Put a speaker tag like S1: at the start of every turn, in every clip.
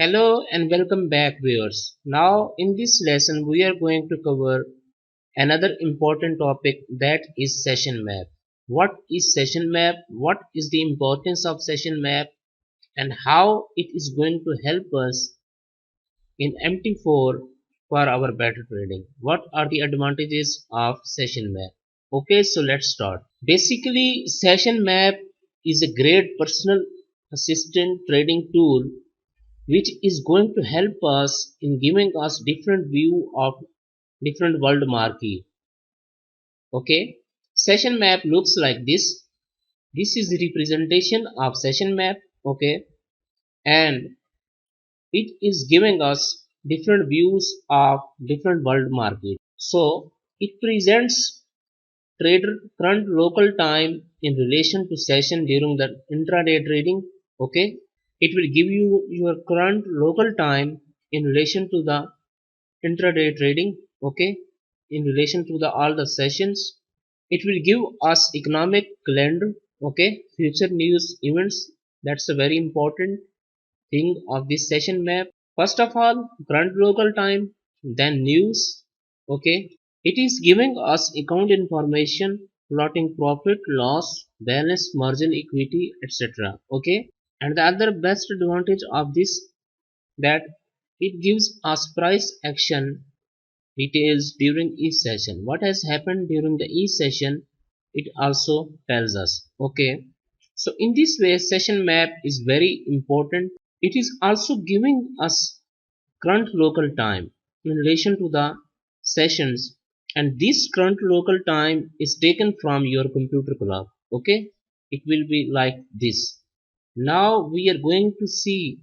S1: Hello and welcome back viewers. Now in this lesson we are going to cover another important topic, that is session map. What is session map? What is the importance of session map and how it is going to help us in MT4 for our better trading? What are the advantages of session map? Okay, so let's start. Basically session map is a great personal assistant trading tool which is going to help us in giving us different view of different world marquee. Okay, session map looks like this is the representation of session map. Okay, and it is giving us different views of different world market. So it presents trader current local time in relation to session during the intraday trading. Okay, it will give you your current local time in relation to the intraday trading. Okay, in relation to the all the sessions, it will give us economic calendar. Okay, future news events, that's a very important thing of this session map. First of all, current local time, then news. Okay, it is giving us account information, plotting profit loss, balance, margin, equity, etc. Okay, and the other best advantage of this, that it gives us price action details during each session. What has happened during the each session, it also tells us. Okay, so in this way session map is very important. It is also giving us current local time in relation to the sessions, and this current local time is taken from your computer clock. Okay, it will be like this. Now we are going to see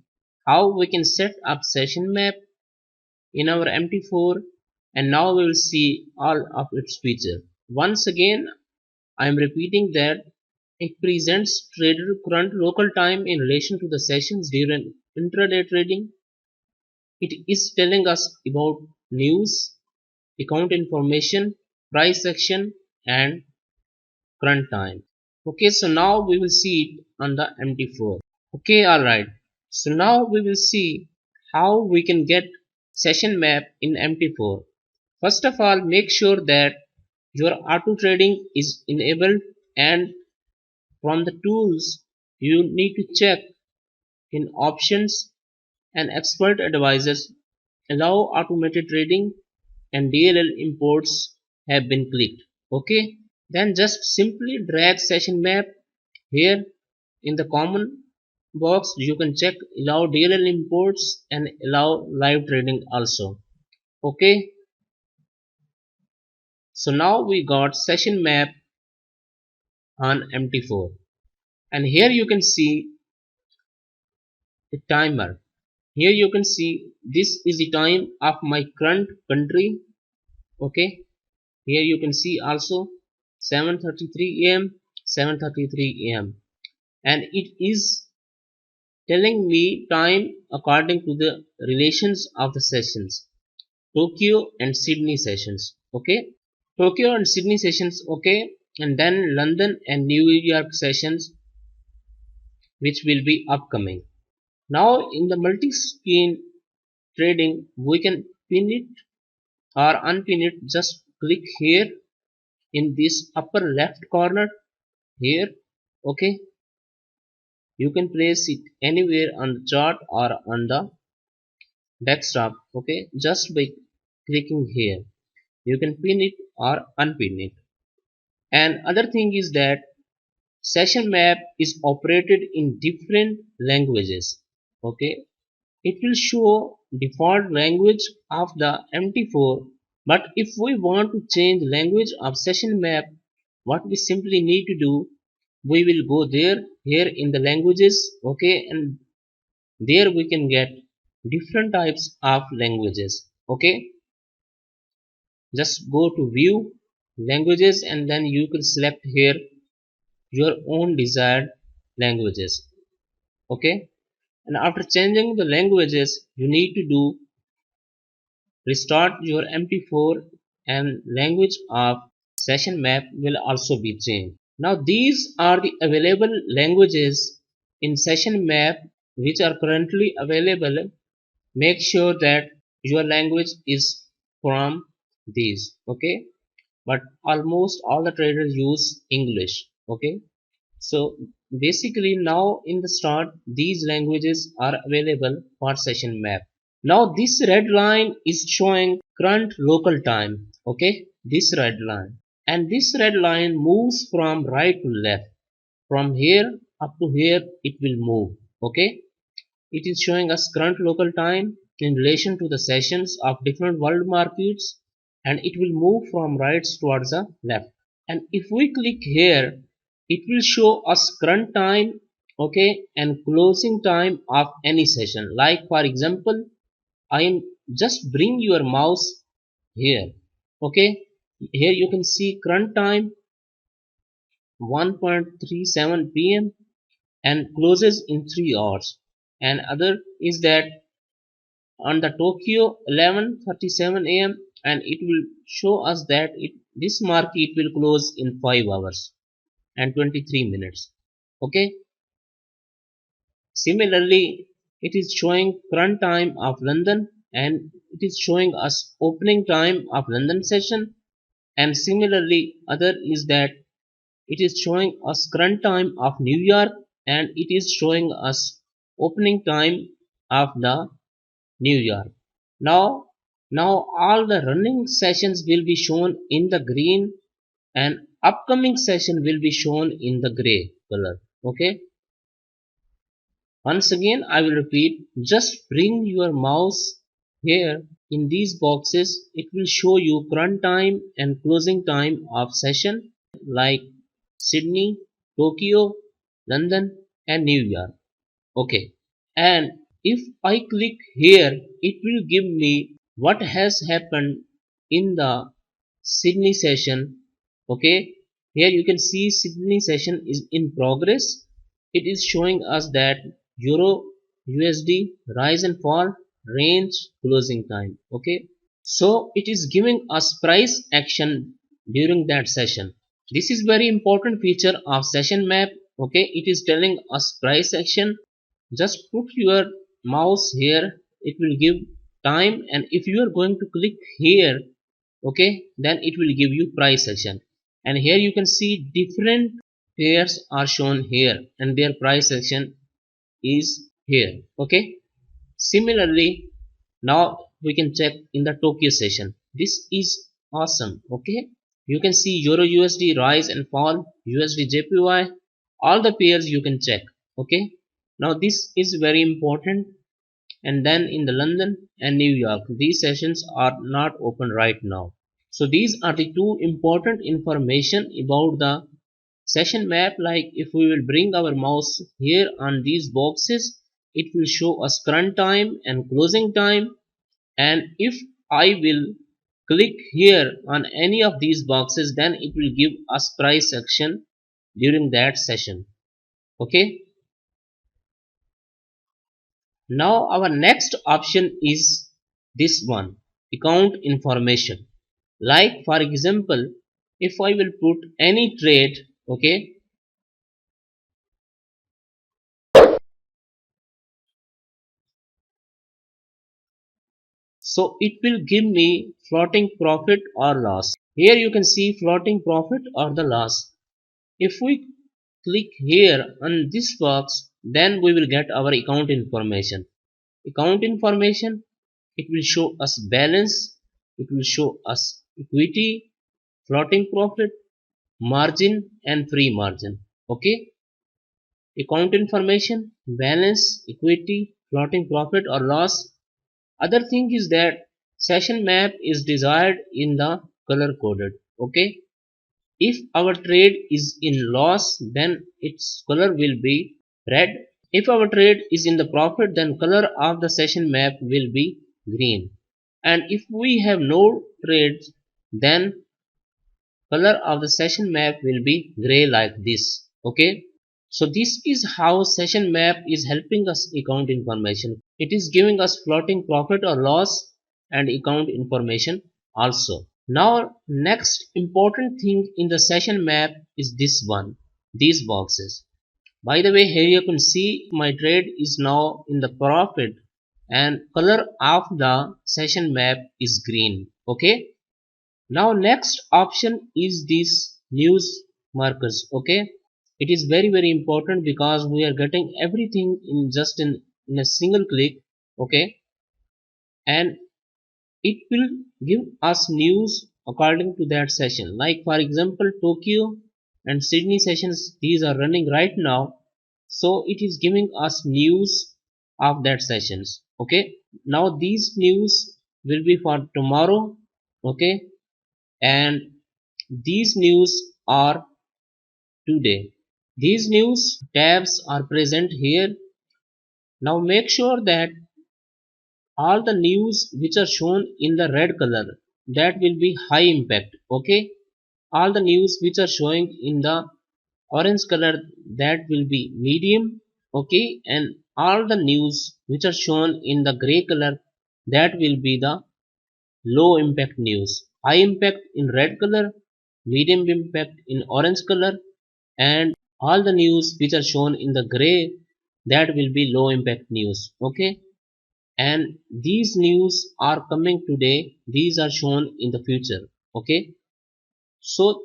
S1: how we can set up session map in our MT4, and now we will see all of its features. Once again, I am repeating that it presents trader current local time in relation to the sessions during intraday trading. It is telling us about news, account information, price action, and current time. Okay, so now we will see it on the MT4. Okay, alright. So now we will see how we can get session map in MT4. First of all, make sure that your auto trading is enabled, and from the tools you need to check in options and expert advisors allow automated trading and DLL imports have been clicked. Okay, then just simply drag session map here in the common box. You can check allow DLL imports and allow live trading also. Okay, so now we got session map on MT4, and here you can see the timer. Here you can see this is the time of my current country. Okay, here you can see also 7:33 a.m., 7:33 a.m., and it is telling me time according to the relations of the sessions, Tokyo and Sydney sessions. Okay, Tokyo and Sydney sessions. Okay, and then London and New York sessions, which will be upcoming. Now in the multi-screen trading, we can pin it or unpin it. Just click here in this upper left corner here. Okay, you can place it anywhere on the chart or on the desktop. Okay, just by clicking here you can pin it or unpin it. And other thing is that session map is operated in different languages. Okay, it will show default language of the MT4, but if we want to change language of session map, what we simply need to do, we will go there here in the languages. Okay, and there we can get different types of languages. Okay, just go to view languages and then you can select here your own desired languages. Okay, and after changing the languages you need to do restart your MT4, and language of session map will also be changed. Now these are the available languages in session map which are currently available make sure that your language is from these. Okay, but almost all the traders use English. Okay, so basically now in the start these languages are available for session map. Now this red line is showing current local time. Okay, this red line, and this red line moves from right to left. From here up to here it will move. Okay, it is showing us current local time in relation to the sessions of different world markets, and it will move from right towards the left. And if we click here, it will show us current time, okay, and closing time of any session. Like for example, I am just bring your mouse here. Okay, here you can see current time 1:37 p.m. and closes in 3 hours. And other is that on the Tokyo 11:37 a.m. and it will show us that this market will close in 5 hours and 23 minutes. Okay, similarly it is showing current time of London, and it is showing us opening time of London session. And similarly other is that it is showing us current time of New York, and it is showing us opening time of the New York. Now, now all the running sessions will be shown in the green, and upcoming session will be shown in the gray color. Okay. Once again, I will repeat. Just bring your mouse here in these boxes. It will show you current time and closing time of session like Sydney, Tokyo, London, and New York. Okay, and if I click here, it will give me what has happened in the Sydney session. Okay, here you can see Sydney session is in progress. It is showing us that Euro USD rise and fall, range, closing time. Okay, so it is giving us price action during that session. This is very important feature of session map. Okay, it is telling us price action. Just put your mouse here, it will give time, and if you are going to click here, okay, then it will give you price action. And here you can see different pairs are shown here and their price action is here. Okay, similarly now we can check in the Tokyo session. This is awesome. Okay, you can see Euro USD rise and fall, USD JPY, all the pairs you can check. Okay, now this is very important. And then in the London and New York, these sessions are not open right now. So these are the two important information about the session map. Like if we will bring our mouse here on these boxes, it will show us current time and closing time. And if I will click here on any of these boxes, then it will give us price action during that session. Okay, now our next option is this one, account information. Like for example, if I will put any trade, okay, so it will give me floating profit or loss. Here you can see floating profit or the loss. If we click here on this box, then we will get our account information. Account information, it will show us balance, it will show us equity, floating profit, margin, and free margin. Okay, account information, balance, equity, floating profit or loss. Other thing is that session map is desired in the color coded. Okay, if our trade is in loss, then its color will be red. If our trade is in the profit, then color of the session map will be green. And if we have no trades, then color of the session map will be gray like this. Okay, so this is how session map is helping us account information. It is giving us floating profit or loss and account information also. Now next important thing in the session map is this one, these boxes. By the way, here you can see my trade is now in the profit, and color of the session map is green. Okay, now next option is this news markers. Okay, it is very important because we are getting everything in just in a single click. Okay, and it will give us news according to that session. Like for example, Tokyo and Sydney sessions, these are running right now, so it is giving us news of that sessions. Okay, now these news will be for tomorrow. Okay, and these news are today. These news tabs are present here. Now make sure that all the news which are shown in the red color, that will be high impact. Okay, all the news which are showing in the orange color, that will be medium. Okay, and all the news which are shown in the gray color, that will be the low impact news. High impact in red color, medium impact in orange color, and all the news which are shown in the gray, that will be low impact news. Okay, and these news are coming today, these are shown in the future. Okay, so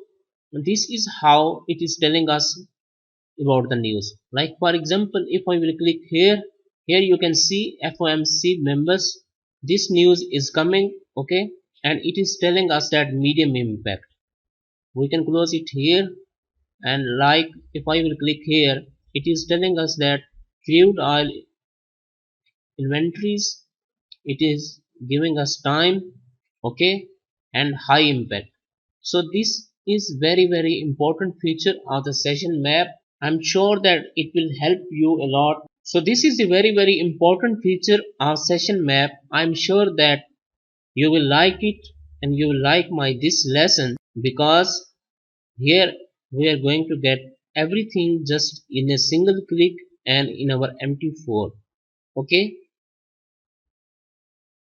S1: this is how it is telling us about the news. Like for example, if I will click here, here you can see FOMC members, this news is coming. Okay, and it is telling us that medium impact. We can close it here, and like if I will click here, it is telling us that crude oil inventories, it is giving us time. Okay, and high impact. So this is very important feature of the session map. I'm sure that it will help you a lot. So this is a very important feature of session map. I'm sure that you will like it and you will like my this lesson, because here we are going to get everything just in a single click and in our MT4. Okay,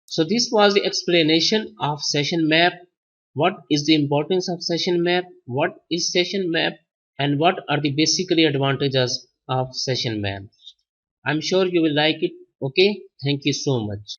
S1: so this was the explanation of session map. What is the importance of session map? What is session map? And what are the basically advantages of session map? I'm sure you will like it. Okay, thank you so much.